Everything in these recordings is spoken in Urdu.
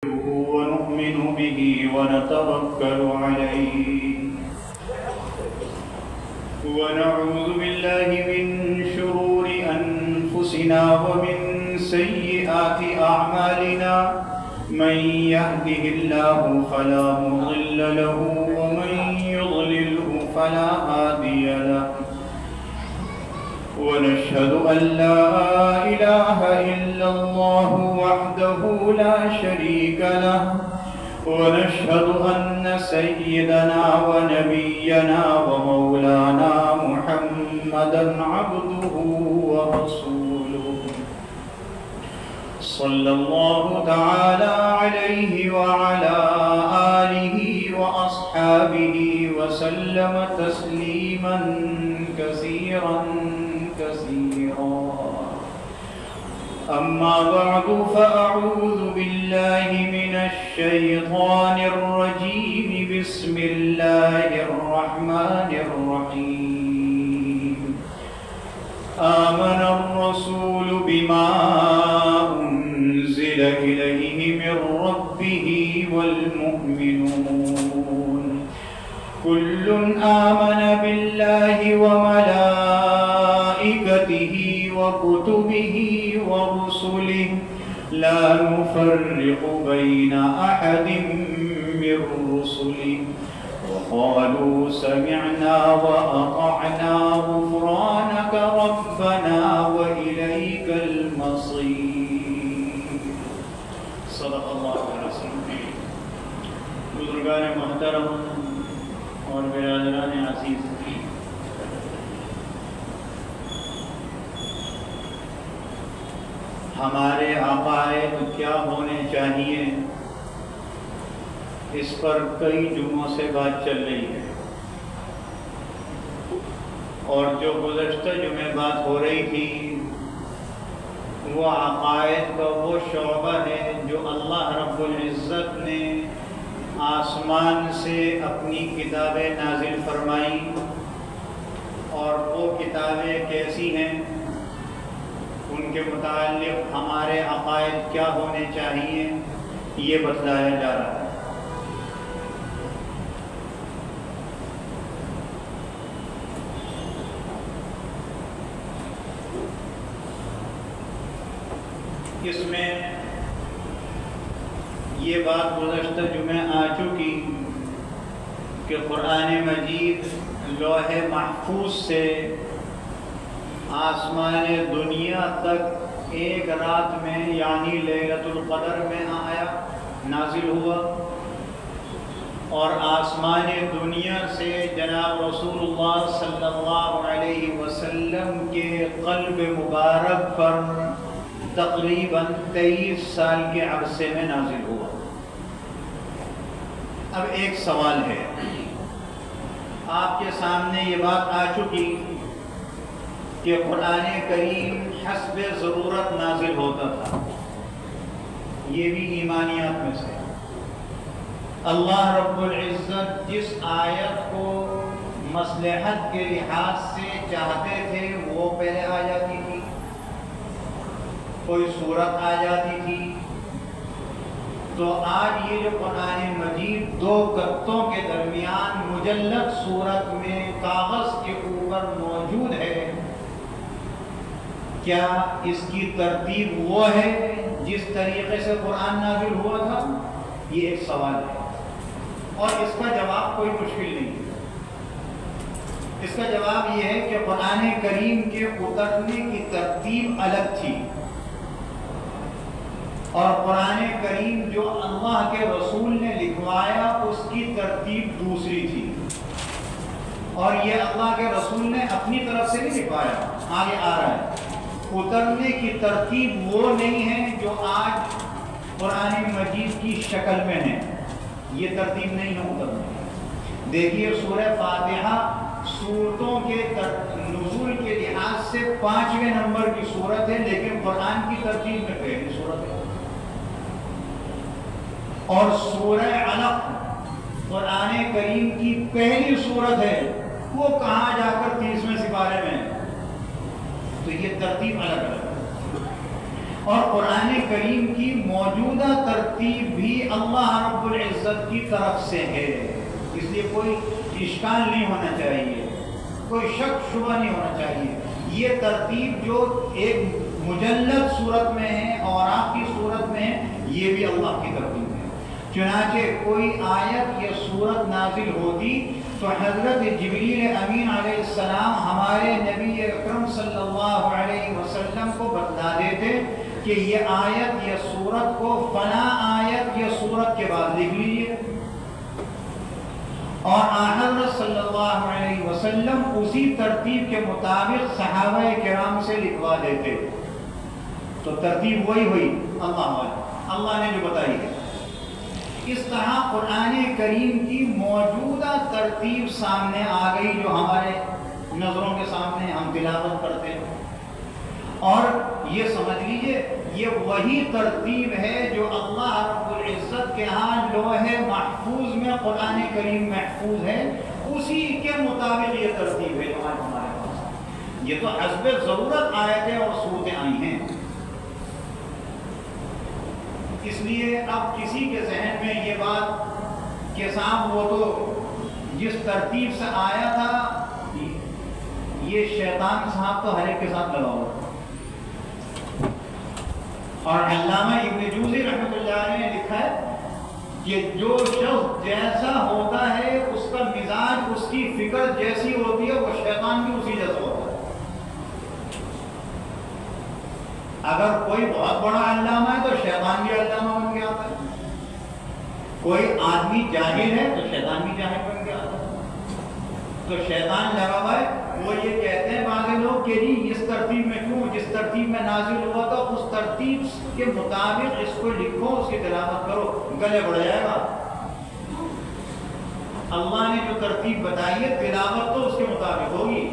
ونؤمن به ونتوكل عليه ونعوذ بالله من شرور أنفسنا ومن سيئات أعمالنا من يهده الله فلا مضل له ومن يضلله فلا هادي له ونشهد أن لا إله إلا الله وحده لا شريك له ونشهد أن سيدنا ونبينا ومولانا محمدا عبده ورسوله صلى الله تعالى عليه وعلى آله وأصحابه وسلم تسليما كثيرا أما بعد فأعوذ بالله من الشيطان الرجيم بسم الله الرحمن الرحيم آمن الرسول بما أنزل إليه من ربه والمؤمنون كل آمن بالله وملائكته وكتبه ورسله لا نفرق بين أحد من رسله وقالوا سمعنا وأطعنا غفرانك ربنا وإليك المصير صدق الله العظيم. بزرگان محترم اور برادران عزیز، ہمارے عقائد کیا ہونے چاہیے، اس پر کئی جمعوں سے بات چل رہی ہے، اور جو گزشتہ جمعے بات ہو رہی تھی وہ عقائد کا وہ شعبہ ہے جو اللہ رب العزت نے آسمان سے اپنی کتابیں نازل فرمائی، اور وہ کتابیں کیسی ہیں، ان کے متعلق ہمارے عقائد کیا ہونے چاہیے، یہ بتلایا جا رہا ہے۔ اس میں یہ بات گزشتہ جمعہ آ چکی کہ قرآن مجید لوح محفوظ سے آسمان دنیا تک ایک رات میں یعنی لیلۃ القدر میں آیا، نازل ہوا، اور آسمان دنیا سے جناب رسول اللہ صلی اللہ علیہ وسلم کے قلب مبارک پر تقریباً 23 سال کے عرصے میں نازل ہوا۔ اب ایک سوال ہے، آپ کے سامنے یہ بات آ چکی کہ قرآن کریم حسب ضرورت نازل ہوتا تھا، یہ بھی ایمانیات میں سے۔ اللہ رب العزت جس آیت کو مصلحت کے لحاظ سے چاہتے تھے وہ پہلے آ جاتی تھی، کوئی صورت آ جاتی تھی۔ تو آج یہ جو قرآن مجید دو گتوں کے درمیان مجلد صورت میں کاغذ کے اوپر موجود ہے، کیا اس کی ترتیب وہ ہے جس طریقے سے قرآن نازل ہوا تھا؟ یہ ایک سوال ہے، اور اس کا جواب کوئی مشکل نہیں ہے۔ اس کا جواب یہ ہے کہ قرآن کریم کے اترنے کی ترتیب الگ تھی، اور قرآن کریم جو اللہ کے رسول نے لکھوایا اس کی ترتیب دوسری تھی، اور یہ اللہ کے رسول نے اپنی طرف سے نہیں لکھوایا، آگے آ رہا ہے۔ اترنے کی ترتیب وہ نہیں ہے جو آج قرآن مجید کی شکل میں ہے، یہ ترتیب نہیں ہے اترنے۔ دیکھیے سورہ فاتحہ سورتوں کے نزول کے لحاظ سے 5ویں نمبر کی سورت ہے، لیکن قرآن کی ترتیب میں پہلی سورت ہے۔ اور سورہ علق قرآن کریم کی پہلی سورت ہے، وہ کہاں جا کر 30ویں سپارے میں ہے۔ تو یہ ترتیب الگ الگ ہے، اور قرآن کریم کی موجودہ ترتیب بھی اللہ رب العزت کی طرف سے ہے، اس لیے کوئی اشکال نہیں ہونا چاہیے، کوئی شک شبہ نہیں ہونا چاہیے۔ یہ ترتیب جو ایک مجلد صورت میں ہے اور آپ کی صورت میں ہے، یہ بھی اللہ کی ترتیب ہے۔ چنانچہ کوئی آیت یا صورت نازل ہوتی تو حضرت جبریل امین علیہ السلام ہمارے نبی اکرم صلی اللہ علیہ وسلم کو بتلا دیتے کہ یہ آیت یا صورت کو فلاں آیت یا صورت کے بعد لکھ لیجیے، اور حضرت صلی اللہ علیہ وسلم اسی ترتیب کے مطابق صحابہ کرام سے لکھوا دیتے، تو ترتیب وہی ہوئی اللہ نے جو بتائی ہے۔ اس طرح قرآن کریم کی موجودہ ترتیب سامنے آ گئی جو ہمارے نظروں کے سامنے ہم تلاوت کرتے ہیں، اور یہ سمجھ لیجئے یہ وہی ترتیب ہے جو اللہ رب العزت کے ہاں لوح محفوظ میں قرآن کریم محفوظ ہے، اسی کے مطابق یہ ترتیب ہے جو آج ہمارے پاس ہے۔ یہ تو حسب ضرورت آیتیں اور صورتیں آئی ہیں، اس لیے اب کسی کے ذہن میں یہ بات کہ صاحب وہ تو جس ترتیب سے آیا تھا، یہ شیطان صاحب تو ہر ایک کے ساتھ لگا ہوا تھا۔ اور علامہ ابن جوزی رحمۃ اللہ علیہ نے لکھا ہے کہ جو شخص جیسا ہوتا ہے اس کا مزاج، اس کی فکر جیسی ہوتی ہے، وہ شیطان بھی اسی جیسا ہوتا ہے۔ اگر کوئی بہت بڑا علامہ ہے تو شیطان بھی علامہ بن کے آتا ہے، کوئی آدمی جاہل ہے تو شیطان بھی جاہل بن کے آتا ہے۔ تو شیطان لگا ہوا ہے، وہ یہ کہتے ہیں بعض لوگ کہ جی اس ترتیب میں کیوں، جس ترتیب میں نازل ہوا تھا اس ترتیب کے مطابق اس کو لکھو، اس کی تلاوت کرو، گلے بڑھ جائے گا۔ اللہ نے جو ترتیب بتائی ہے تلاوت تو اس کے مطابق ہوگی۔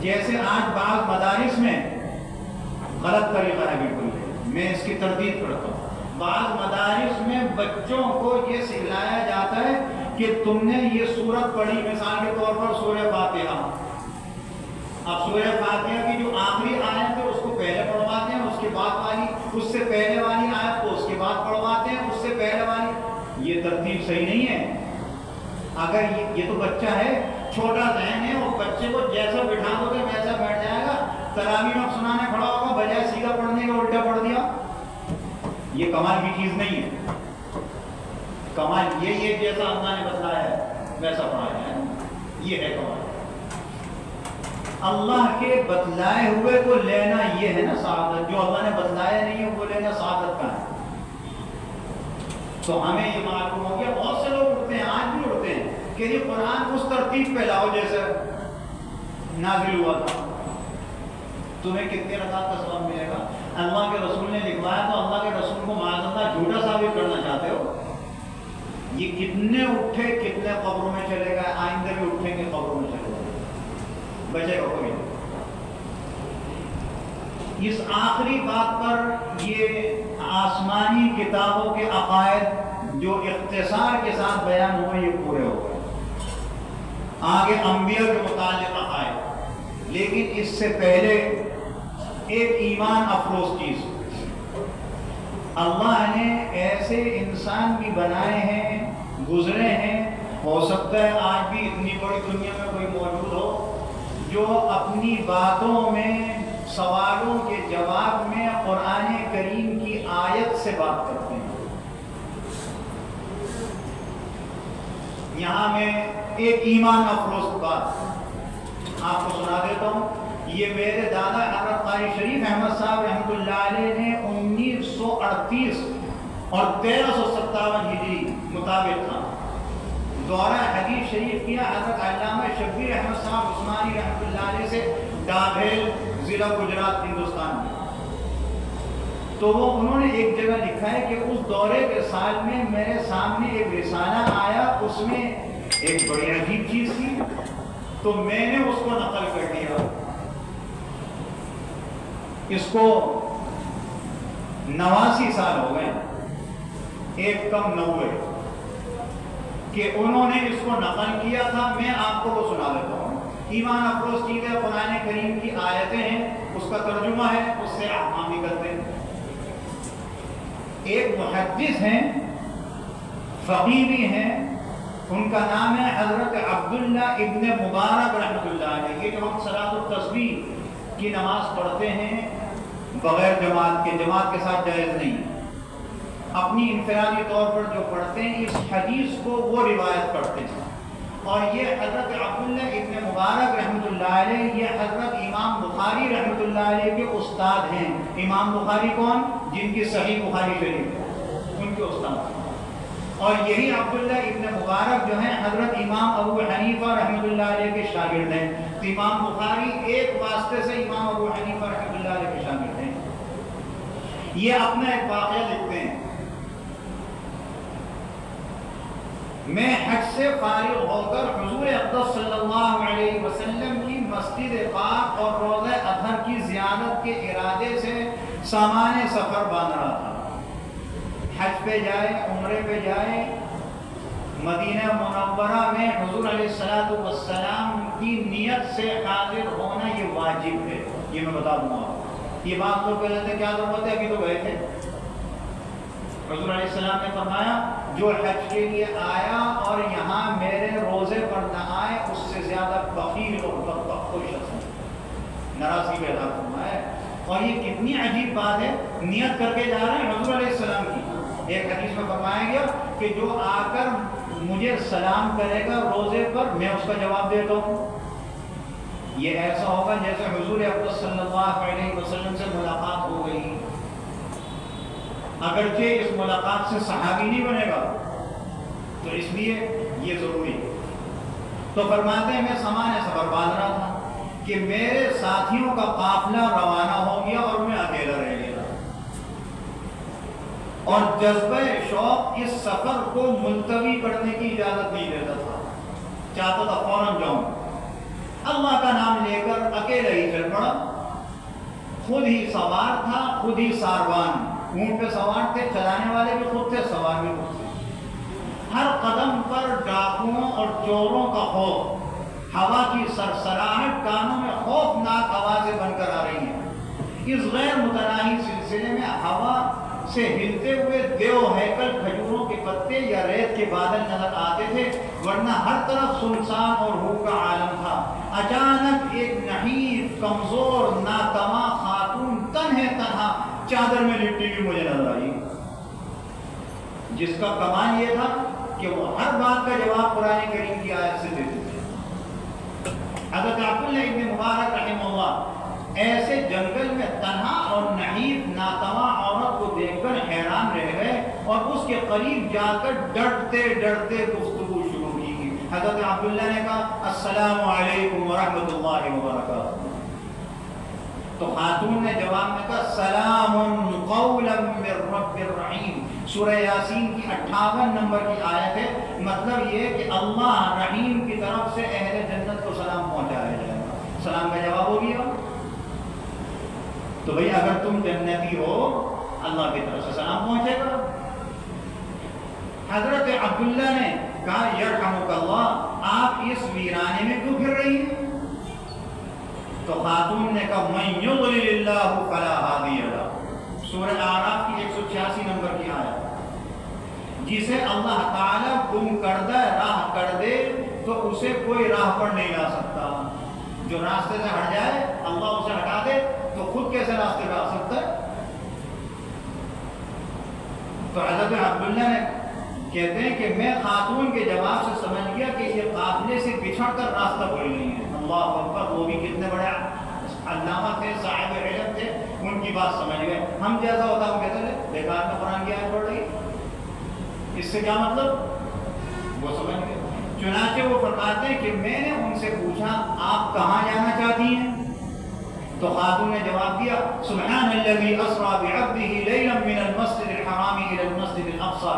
جیسے آج بعض مدارس میں غلط طریقہ ہے، بالکل میں اس کی تردید کرتا ہوں، بعض مدارس میں بچوں کو یہ سکھلایا جاتا ہے کہ تم نے یہ سورت پڑھی، مثال کے طور پر سورہ فاتحہ، اب سورہ فاتحہ کی جو آخری آیت ہے اس کو پہلے پڑھواتے ہیں، اس کے بعد والی، اس سے پہلے والی آیت کو اس کے بعد پڑھواتے ہیں، اس سے پہلے والی۔ یہ ترتیب صحیح نہیں ہے۔ اگر یہ تو بچہ ہے، چھوٹا ذہن ہے، اور بچے کو جیسا بٹھا دو گے ویسا بیٹھ جائے گا، تراویح میں سنانے کھڑا ہوگا، بجائے سیدھا پڑھنے کا الٹا پڑھ دیا۔ یہ کمال کی چیز نہیں ہے۔ کمال یہ جیسا اللہ نے بتلایا ہے ویسا پڑھایا ہے، یہ ہے کمال۔ اللہ کے بتلائے ہوئے کو لینا یہ ہے نا سعادت، جو اللہ نے بتلایا نہیں ہے وہ لینا سعادت کا ہے۔ تو ہمیں یہ معلوم ہو گیا، بہت سے لوگ اٹھتے ہیں، آج بھی اٹھتے ہیں کہ یہ قرآن اس ترتیب پہ لاؤ جیسے نازل ہوا تھا۔ تمہیں کتنے رکعت کا ثواب ملے گا؟ اللہ کے رسول نے لکھوایا تو اللہ کے رسول کو معاذ اللہ جھوٹا ثابت کرنا چاہتے ہو؟ یہ کتنے اٹھے، کتنے قبروں میں چلے گئے، آئندہ بھی اٹھیں گے قبروں میں چلے گئے، بچے گا کوئی نہیں۔ اس آخری بات پر یہ آسمانی کتابوں کے عقائد جو اختصار کے ساتھ بیان ہوئے یہ پورے ہو گئے۔ آگے انبیاء کے متعلق عقائد، لیکن اس سے پہلے ایک ایمان افروز چیز، اللہ نے ایسے انسان بھی بنائے ہیں، گزرے ہیں، ہو سکتا ہے آج بھی اتنی بڑی دنیا میں کوئی موجود ہو جو اپنی باتوں میں، سوالوں کے جواب میں قرآن کریم کی آیت سے بات کرتے ہیں۔ یہاں میں ایک ایمان افروز بات آپ کو سنا دیتا ہوں۔ یہ میرے دادا حضرت قاری شریف احمد صاحب رحمۃ اللہ علیہ نے 1938 اور 1357 ہجری مطابق تھا دورہ حدیث شریف کیا حضرت علامہ شبیر احمد صاحب عثمانی رحمۃ اللہ علیہ سے ڈابھیل ضلع گجرات ہندوستان میں۔ تو وہ انہوں نے ایک جگہ لکھا ہے کہ اس دورے کے سال میں میرے سامنے ایک رسالہ آیا، اس میں ایک بڑی عجیب چیز تھی، تو میں نے اس کو نقل کر دیا۔ اس کو 89 سال ہو گئے، ایک کم 90 کہ انہوں نے اس کو نقل کیا تھا۔ میں آپ کو وہ سنا دیتا ہوں۔ ایمان افروز چیزیں قرآن کریم کی آیتیں ہیں، اس کا ترجمہ ہے، اس سے احکام نکلتے ہیں۔ ایک محدث ہیں فقیہ بھی ہیں، ان کا نام ہے حضرت عبداللہ ابن مبارک رحمۃ اللہ علیہ۔ یہ جو ہم صلاۃ التسبیح کی نماز پڑھتے ہیں بغیر جماعت کے، جماعت کے ساتھ جائز نہیں، اپنی انفرادی طور پر جو پڑھتے ہیں اس حدیث کو وہ روایت کرتے ہیں۔ اور یہ حضرت عبداللہ ابن مبارک رحمۃ اللہ علیہ، یہ حضرت امام بخاری رحمۃ اللہ علیہ کے استاد ہیں۔ امام بخاری کون؟ جن کی صحیح بخاری شریف ہے، ان کے استاد۔ اور یہی عبداللہ ابن مبارک جو ہیں حضرت امام ابو حنیفہ رحمۃ اللہ علیہ کے شاگرد ہیں۔ تو امام بخاری ایک واسطے سے امام ابو حنیفہ رحمۃ اللہ علیہ کے شاگرد ہیں۔ یہ اپنا ایک واقعہ لکھتے ہیں، میں حج سے فارغ ہو کر حضور اقدس صلی اللہ علیہ وسلم کی مسجد پاک اور روضہ اطہر کی زیارت کے ارادے سے سامان سفر باندھ رہا تھا۔ حج پہ جائے، عمرے پہ جائے، مدینہ منورہ میں حضور علیہ السلام کی نیت سے حاضر ہونا یہ واجب ہے۔ یہ میں بتا دوں آپ، یہ بات لوگ کہتے ہیں کیا ضرورت ہے، ابھی تو گئے تھے۔ حضور علیہ السلام نے فرمایا جو حج کے لیے آیا اور یہاں میرے روزے پر نہ آئے اس سے زیادہ بخیل اور بدبخت کوئی شخص نہیں، ناراضگی کا اظہار فرمایا۔ اور یہ کتنی عجیب بات ہے، نیت کر کے جا رہے ہیں حضور علیہ السلام کی۔ ایک حدیث میں فرمایا گیا کہ جو آ کر مجھے سلام کرے گا روزے پر میں اس کا جواب دیتا ہوں۔ یہ ایسا ہوگا جیسے حضور اقدس صلی اللہ علیہ وسلم سے ملاقات ہو گئی، اگرچہ اس ملاقات سے صحابی نہیں بنے گا، تو اس لیے یہ ضروری ہے۔ تو فرماتے ہیں میں سامان سفر باندھ رہا تھا کہ میرے ساتھیوں کا قافلہ روانہ ہو گیا اور میں اکیلا رہ گیا، اور جذبہ شوق اس سفر کو ملتوی کرنے کی اجازت نہیں دیتا تھا، چاہتا تھا فوراً جاؤں۔ اللہ کا نام لے کر اکیلا ہی چل پڑا، خود ہی سوار تھا، خود ہی ساروان، اونٹ پہ سوار تھے، چلانے والے بھی خود تھے، سوار بھی خود تھے۔ ہر قدم پر ڈاکوؤں اور چوروں کا خوف، ہوا کی سرسراہٹ کانوں میں خوفناک آوازیں بن کر آ رہی ہیں۔ اس غیر متناہی سلسلے میں ہوا سے ہلتے ہوئے دیو ہیکل کھجوروں کے پتے یا ریت کے بادل نظر آتے تھے، ورنہ ہر طرف سنسان اور ہو کا عالم تھا۔ اچانک ایک نحیف، کمزور، ناتواں خاتون تنہے تنہا چادر میں لپٹی ہوئی مجھے نظر آئی، جس کا کمال یہ تھا کہ وہ ہر بات کا جواب قرآن کریم کی آیت سے دیتے تھے۔ حضرت عبداللہ ابن مبارک رحمہ اللہ ایسے جنگل میں تنہا اور نحیف ناتواں عورت کو دیکھ کر حیران رہ گئے اور اس کے قریب جا کر ڈرتے ڈرتے گفتگو شروع کی۔ حضرت عبداللہ نے کہا السلام علیکم ورحمۃ اللہ وبرکاتہ۔ تو خاتون نے جواب میں کہا سلام قولا من رب الرحیم۔ سورہ یاسین کی 58 نمبر کی آیت ہے، مطلب یہ کہ اللہ رحیم کی طرف سے اہل جنت کو سلام پہنچایا جائے گا۔ سلام کا جواب ہو گیا۔ تو بھئی اگر تم جنتی ہو اللہ کی طرف سے سلام پہنچے گا۔ حضرت عبداللہ نے کہا یرحمک اللہ، آپ اس ویرانے میں کیوں پھر رہی ہیں؟ تو خاتون نے کہا من یضلل اللہ فلا ہادی لہ، سورہ اعراف کی 186 نمبر کی آیت۔ جسے اللہ تعالیٰ گم کردہ راہ کر دے تو اسے کوئی راہ پر نہیں لا سکتا۔ جو راستے سے ہٹ جائے اللہ اسے ہٹا دے تو خود کیسے راستے پہ آ سکتا ہے؟ تو حضرت عبداللہ نے کہتے ہیں کہ میں خاتون کے جواب سے سمجھ گیا کہ یہ قافلے سے بچھڑ کر راستہ بھول رہی ہیں۔ اللہ اکبر، وہ بھی کتنے بڑے علامہ تھے، صاحب علم تھے، ان کی بات سمجھ گئے۔ ہم جیسا ہوتا ہم کہتے ہیں بیکار میں قرآن کی آیت پڑھ رہی، اس سے کیا مطلب؟ وہ سمجھ گئے۔ چنانچہ وہ فرماتے ہیں کہ میں نے ان سے پوچھا آپ کہاں جانا چاہتی ہیں؟ تو خاتون نے جواب دیا سبحان الذی اسری بعبدہ لیلا من المسجد الحرام الى المسجد الاقصى۔